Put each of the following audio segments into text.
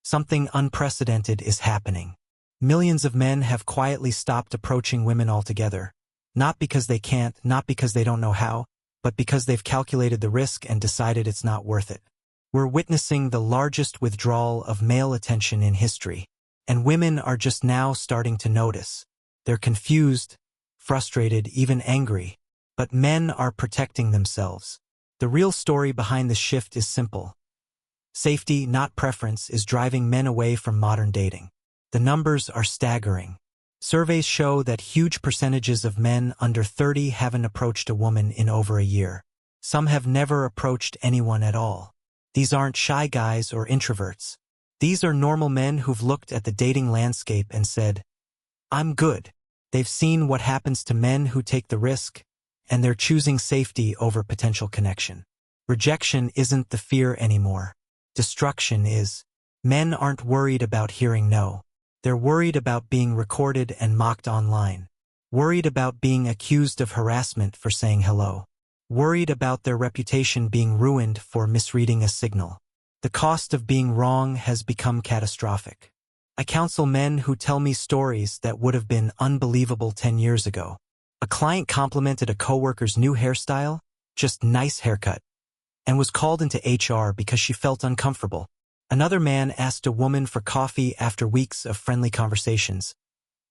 Something unprecedented is happening. Millions of men have quietly stopped approaching women altogether. Not because they can't, not because they don't know how, but because they've calculated the risk and decided it's not worth it. We're witnessing the largest withdrawal of male attention in history, and women are just now starting to notice. They're confused, frustrated, even angry, but men are protecting themselves. The real story behind the shift is simple. Safety, not preference, is driving men away from modern dating. The numbers are staggering. Surveys show that huge percentages of men under 30 haven't approached a woman in over a year. Some have never approached anyone at all. These aren't shy guys or introverts. These are normal men who've looked at the dating landscape and said, "I'm good." They've seen what happens to men who take the risk, and they're choosing safety over potential connection. Rejection isn't the fear anymore. Destruction is. Men aren't worried about hearing no. They're worried about being recorded and mocked online. Worried about being accused of harassment for saying hello. Worried about their reputation being ruined for misreading a signal. The cost of being wrong has become catastrophic. I counsel men who tell me stories that would have been unbelievable 10 years ago. A client complimented a coworker's new hairstyle, just nice haircut, and was called into HR because she felt uncomfortable. Another man asked a woman for coffee after weeks of friendly conversations,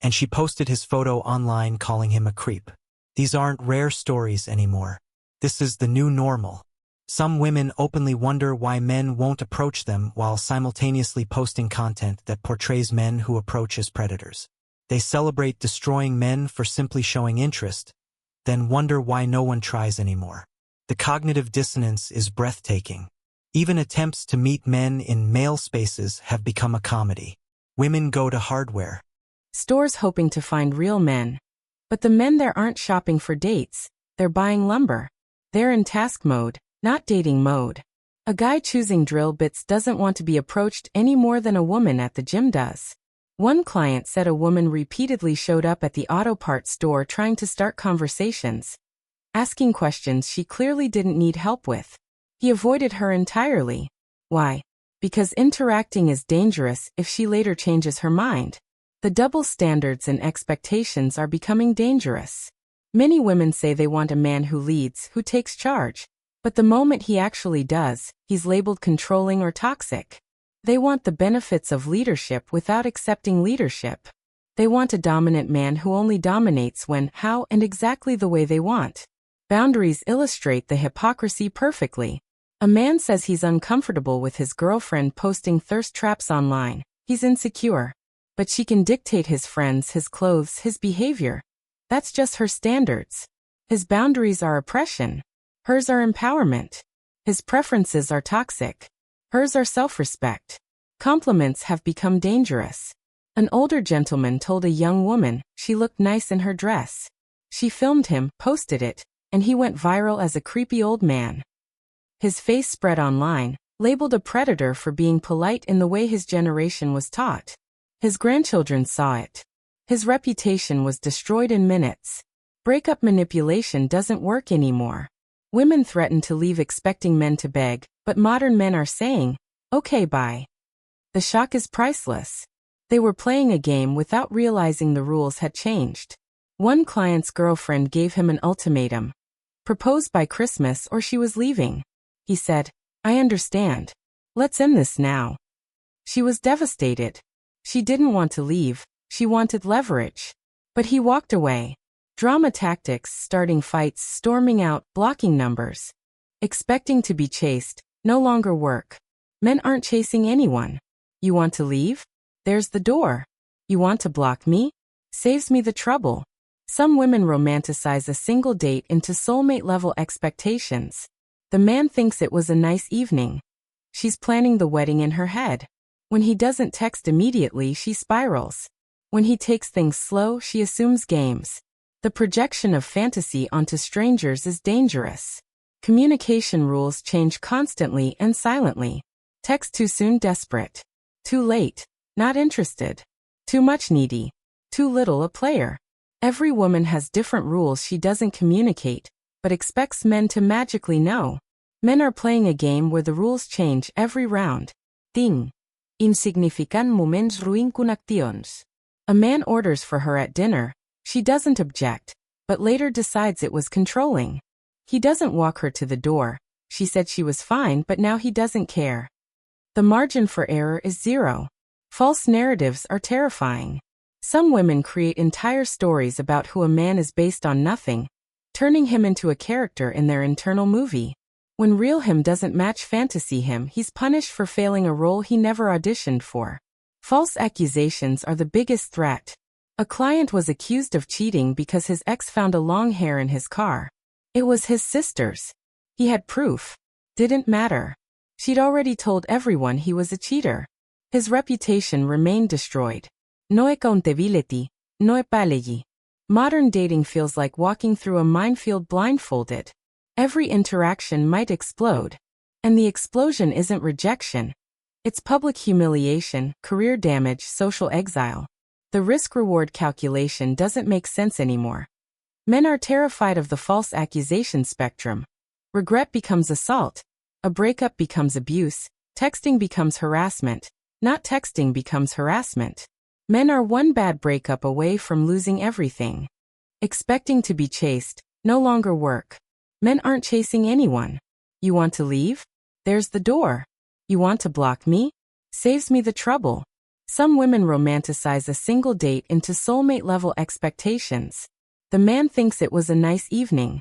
and she posted his photo online calling him a creep. These aren't rare stories anymore. This is the new normal. Some women openly wonder why men won't approach them while simultaneously posting content that portrays men who approach as predators. They celebrate destroying men for simply showing interest, then wonder why no one tries anymore. The cognitive dissonance is breathtaking. Even attempts to meet men in male spaces have become a comedy. Women go to hardware stores hoping to find real men. But the men there aren't shopping for dates, they're buying lumber. They're in task mode, not dating mode. A guy choosing drill bits doesn't want to be approached any more than a woman at the gym does. One client said a woman repeatedly showed up at the auto parts store trying to start conversations, asking questions she clearly didn't need help with. He avoided her entirely. Why? Because interacting is dangerous if she later changes her mind. The double standards and expectations are becoming dangerous. Many women say they want a man who leads, who takes charge. But the moment he actually does, he's labeled controlling or toxic. They want the benefits of leadership without accepting leadership. They want a dominant man who only dominates when, how, and exactly the way they want. Boundaries illustrate the hypocrisy perfectly. A man says he's uncomfortable with his girlfriend posting thirst traps online. He's insecure. But she can dictate his friends, his clothes, his behavior. That's just her standards. His boundaries are oppression. Hers are empowerment. His preferences are toxic. Hers are self-respect. Compliments have become dangerous. An older gentleman told a young woman she looked nice in her dress. She filmed him, posted it, and he went viral as a creepy old man. His face spread online, labeled a predator for being polite in the way his generation was taught. His grandchildren saw it. His reputation was destroyed in minutes. Breakup manipulation doesn't work anymore. Women threaten to leave expecting men to beg, but modern men are saying, "Okay, bye." The shock is priceless. They were playing a game without realizing the rules had changed. One client's girlfriend gave him an ultimatum. Propose by Christmas or she was leaving. He said, "I understand. Let's end this now." She was devastated. She didn't want to leave, she wanted leverage. But he walked away. Drama tactics, starting fights, storming out, blocking numbers. Expecting to be chased, no longer work. Men aren't chasing anyone. You want to leave? There's the door. You want to block me? Saves me the trouble. Some women romanticize a single date into soulmate-level expectations. The man thinks it was a nice evening. She's planning the wedding in her head. When he doesn't text immediately, she spirals. When he takes things slow, she assumes games. The projection of fantasy onto strangers is dangerous. Communication rules change constantly and silently. Text too soon, desperate. Too late, not interested. Too much, needy. Too little, a player. Every woman has different rules she doesn't communicate, but expects men to magically know. Men are playing a game where the rules change every round. Ding. Insignificant moments ruin connexions. A man orders for her at dinner. She doesn't object, but later decides it was controlling. He doesn't walk her to the door. She said she was fine, but now he doesn't care. The margin for error is zero. False narratives are terrifying. Some women create entire stories about who a man is based on nothing, turning him into a character in their internal movie. When real him doesn't match fantasy him, he's punished for failing a role he never auditioned for. False accusations are the biggest threat. A client was accused of cheating because his ex found a long hair in his car. It was his sister's. He had proof. Didn't matter. She'd already told everyone he was a cheater. His reputation remained destroyed. No accountability, no apology. Modern dating feels like walking through a minefield blindfolded. Every interaction might explode. And the explosion isn't rejection. It's public humiliation, career damage, social exile. The risk-reward calculation doesn't make sense anymore. Men are terrified of the false accusation spectrum. Regret becomes assault. A breakup becomes abuse. Texting becomes harassment. Not texting becomes harassment. Men are one bad breakup away from losing everything. Expecting to be chased, no longer work. Men aren't chasing anyone. You want to leave? There's the door. You want to block me? Saves me the trouble. Some women romanticize a single date into soulmate-level expectations. The man thinks it was a nice evening.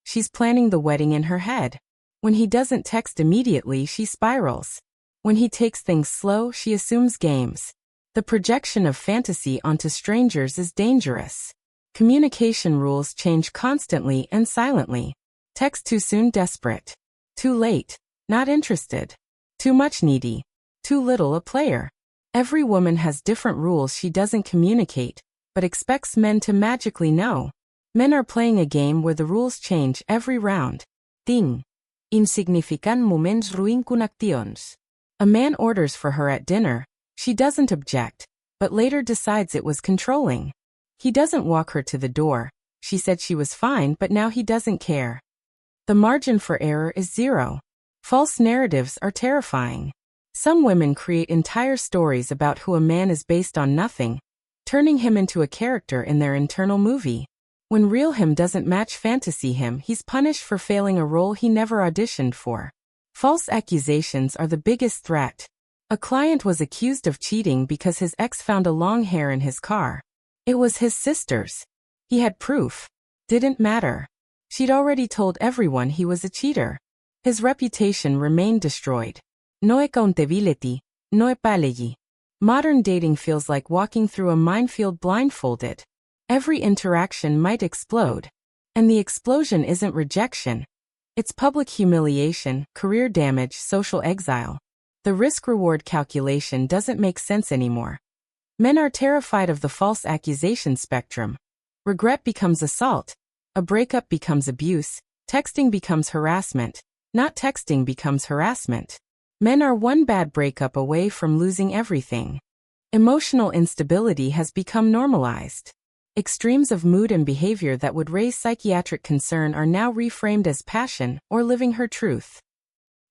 She's planning the wedding in her head. When he doesn't text immediately, she spirals. When he takes things slow, she assumes games. The projection of fantasy onto strangers is dangerous. Communication rules change constantly and silently. Text too soon, desperate. Too late, not interested. Too much, needy. Too little, a player. Every woman has different rules she doesn't communicate, but expects men to magically know. Men are playing a game where the rules change every round. Ding. Insignificant moments ruin connexions. A man orders for her at dinner. She doesn't object, but later decides it was controlling. He doesn't walk her to the door. She said she was fine, but now he doesn't care. The margin for error is zero. False narratives are terrifying. Some women create entire stories about who a man is based on nothing, turning him into a character in their internal movie. When real him doesn't match fantasy him, he's punished for failing a role he never auditioned for. False accusations are the biggest threat. A client was accused of cheating because his ex found a long hair in his car. It was his sister's. He had proof. Didn't matter. She'd already told everyone he was a cheater. His reputation remained destroyed. No accountability, no apology. Modern dating feels like walking through a minefield blindfolded. Every interaction might explode. And the explosion isn't rejection. It's public humiliation, career damage, social exile. The risk-reward calculation doesn't make sense anymore. Men are terrified of the false accusation spectrum. Regret becomes assault. A breakup becomes abuse. Texting becomes harassment. Not texting becomes harassment. Men are one bad breakup away from losing everything. Emotional instability has become normalized. Extremes of mood and behavior that would raise psychiatric concern are now reframed as passion or living her truth.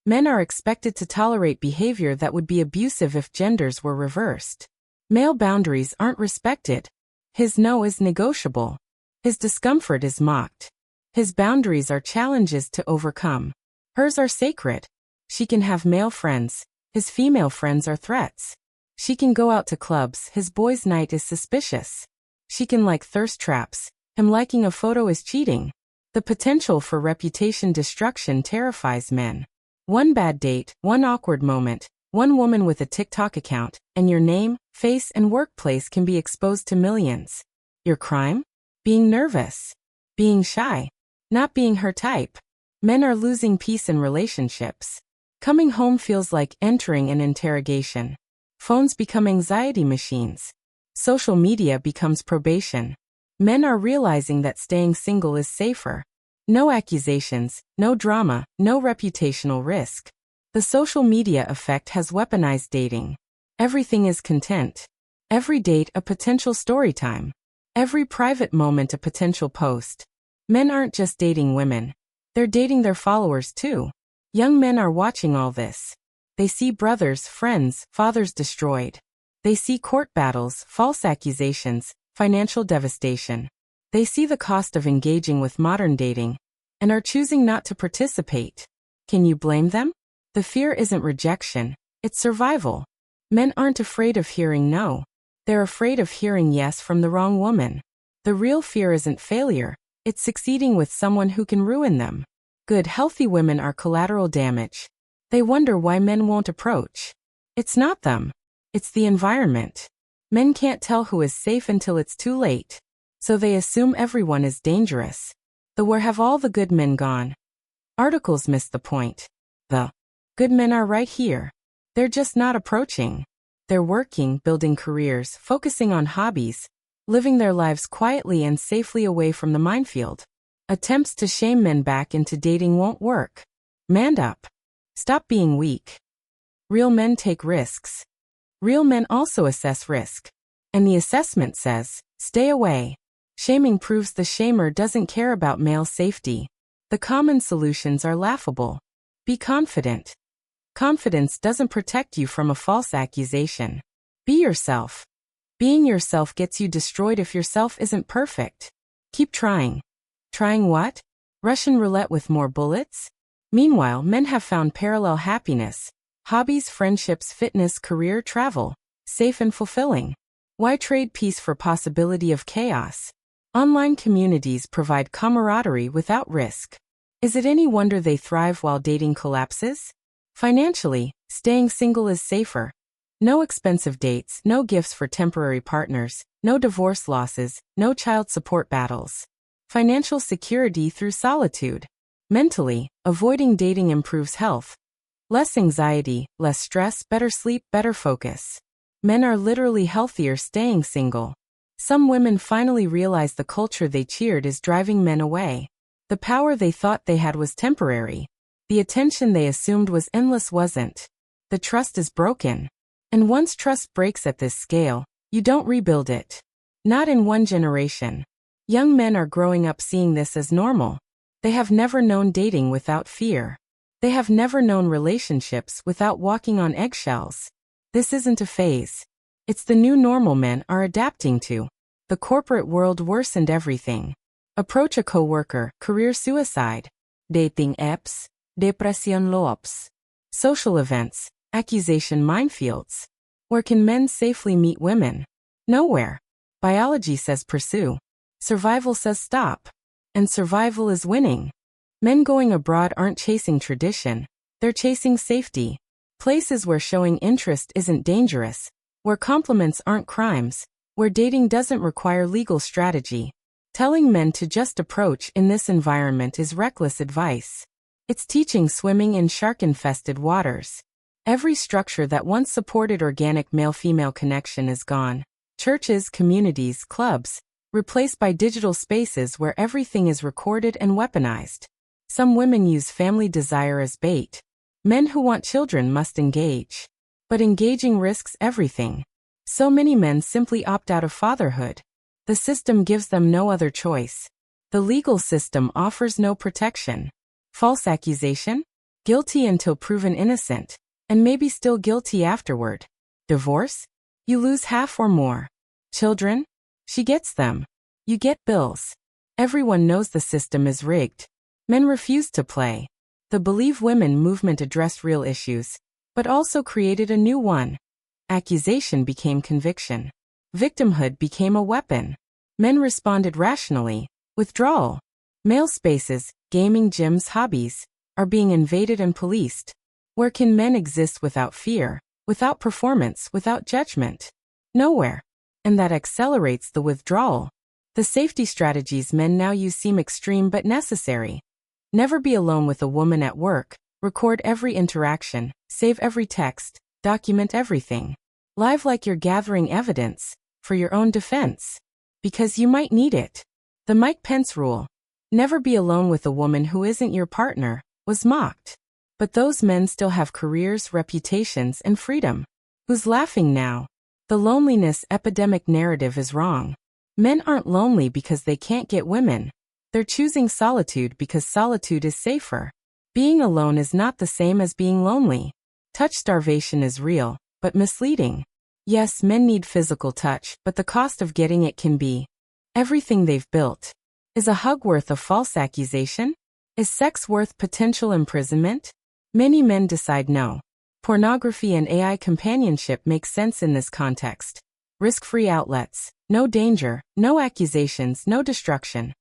Men are expected to tolerate behavior that would be abusive if genders were reversed. Male boundaries aren't respected. His no is negotiable. His discomfort is mocked. His boundaries are challenges to overcome. Hers are sacred. She can have male friends. His female friends are threats. She can go out to clubs. His boys' night is suspicious. She can like thirst traps. Him liking a photo is cheating. The potential for reputation destruction terrifies men. One bad date, one awkward moment, one woman with a TikTok account, and your name, face, and workplace can be exposed to millions. Your crime? Being nervous. Being shy. Not being her type. Men are losing peace in relationships. Coming home feels like entering an interrogation. Phones become anxiety machines. Social media becomes probation. Men are realizing that staying single is safer. No accusations, no drama, no reputational risk. The social media effect has weaponized dating. Everything is content. Every date a potential story time. Every private moment a potential post. Men aren't just dating women. They're dating their followers too. Young men are watching all this. They see brothers, friends, fathers destroyed. They see court battles, false accusations, financial devastation. They see the cost of engaging with modern dating and are choosing not to participate. Can you blame them? The fear isn't rejection, it's survival. Men aren't afraid of hearing no. They're afraid of hearing yes from the wrong woman. The real fear isn't failure, it's succeeding with someone who can ruin them. Good, healthy women are collateral damage. They wonder why men won't approach. It's not them. It's the environment. Men can't tell who is safe until it's too late. So they assume everyone is dangerous. Where have all the good men gone? Articles miss the point. The good men are right here. They're just not approaching. They're working, building careers, focusing on hobbies, living their lives quietly and safely away from the minefield. Attempts to shame men back into dating won't work. Man up. Stop being weak. Real men take risks. Real men also assess risk. And the assessment says, stay away. Shaming proves the shamer doesn't care about male safety. The common solutions are laughable. Be confident. Confidence doesn't protect you from a false accusation. Be yourself. Being yourself gets you destroyed if yourself isn't perfect. Keep trying. Trying what? Russian roulette with more bullets? Meanwhile, men have found parallel happiness. Hobbies, friendships, fitness, career, travel. Safe and fulfilling. Why trade peace for possibility of chaos? Online communities provide camaraderie without risk. Is it any wonder they thrive while dating collapses? Financially, staying single is safer. No expensive dates, no gifts for temporary partners, no divorce losses, no child support battles. Financial security through solitude. Mentally, avoiding dating improves health. Less anxiety, less stress, better sleep, better focus. Men are literally healthier staying single. Some women finally realize the culture they cheered is driving men away. The power they thought they had was temporary. The attention they assumed was endless wasn't. The trust is broken. And once trust breaks at this scale, you don't rebuild it. Not in one generation. Young men are growing up seeing this as normal. They have never known dating without fear. They have never known relationships without walking on eggshells. This isn't a phase. It's the new normal men are adapting to. The corporate world worsened everything. Approach a coworker, career suicide. Dating apps, depression loops. Social events, accusation minefields. Where can men safely meet women? Nowhere. Biology says pursue. Survival says stop. And survival is winning. Men going abroad aren't chasing tradition. They're chasing safety. Places where showing interest isn't dangerous. Where compliments aren't crimes, where dating doesn't require legal strategy. Telling men to just approach in this environment is reckless advice. It's teaching swimming in shark-infested waters. Every structure that once supported organic male-female connection is gone. Churches, communities, clubs, replaced by digital spaces where everything is recorded and weaponized. Some women use family desire as bait. Men who want children must engage. But engaging risks everything. So many men simply opt out of fatherhood. The system gives them no other choice. The legal system offers no protection. False accusation? Guilty until proven innocent, and maybe still guilty afterward. Divorce? You lose half or more. Children? She gets them. You get bills. Everyone knows the system is rigged. Men refuse to play. The Believe Women movement addressed real issues, but also created a new one. Accusation became conviction. Victimhood became a weapon. Men responded rationally. Withdrawal. Male spaces, gaming gyms, hobbies, are being invaded and policed. Where can men exist without fear, without performance, without judgment? Nowhere. And that accelerates the withdrawal. The safety strategies men now use seem extreme but necessary. Never be alone with a woman at work. Record every interaction, save every text, document everything. Live like you're gathering evidence, for your own defense. Because you might need it. The Mike Pence rule, never be alone with a woman who isn't your partner, was mocked. But those men still have careers, reputations, and freedom. Who's laughing now? The loneliness epidemic narrative is wrong. Men aren't lonely because they can't get women. They're choosing solitude because solitude is safer. Being alone is not the same as being lonely. Touch starvation is real, but misleading. Yes, men need physical touch, but the cost of getting it can be everything they've built. Is a hug worth a false accusation? Is sex worth potential imprisonment? Many men decide no. Pornography and AI companionship make sense in this context. Risk-free outlets. No danger, no accusations, no destruction.